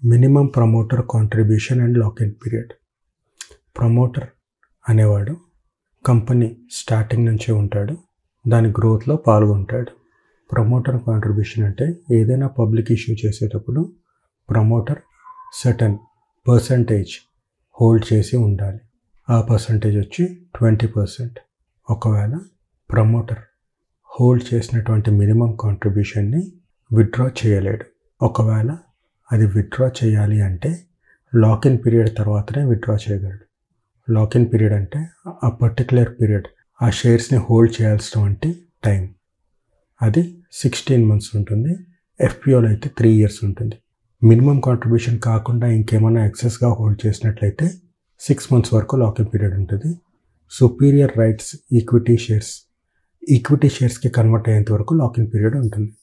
Minimum promoter contribution and lock-in period. Promoter అనేవాడు company starting నుంచే ఉంటాడు, దాని గ్రోత్లో పాల్గొంటాడు. ప్రమోటర్ కాంట్రిబ్యూషన్ అంటే ఏదైనా పబ్లిక్ ఇష్యూ చేసేటప్పుడు ప్రమోటర్ సర్టన్ పర్సంటేజ్ హోల్డ్ చేసి ఉండాలి. ఆ పర్సంటేజ్ వచ్చి 20%. ఒకవేళ ప్రమోటర్ హోల్డ్ చేసినటువంటి మినిమం కాంట్రిబ్యూషన్ని విత్డ్రా చేయలేడు. ఒకవేళ అది విత్డ్రా చేయాలి అంటే లాక్-ఇన్ పీరియడ్ తర్వాతనే విత్డ్రా చేయగలడు. లాక్-ఇన్ పీరియడ్ అంటే ఆ పర్టికులర్ పీరియడ్ ఆ షేర్స్ని హోల్డ్ చేయాల్సినటువంటి టైం. అది 16 months ఉంటుంది. ఎఫ్పిఓలో అయితే 3 years ఉంటుంది. మినిమం కాంట్రిబ్యూషన్ కాకుండా ఇంకేమైనా ఎక్సెస్గా హోల్డ్ చేసినట్లయితే 6 months వరకు లాక్-ఇన్ పీరియడ్ ఉంటుంది. సుపీరియర్ రైట్స్ ఈక్విటీ షేర్స్కి కన్వర్ట్ అయ్యేంత వరకు లాక్-ఇన్ పీరియడ్ ఉంటుంది.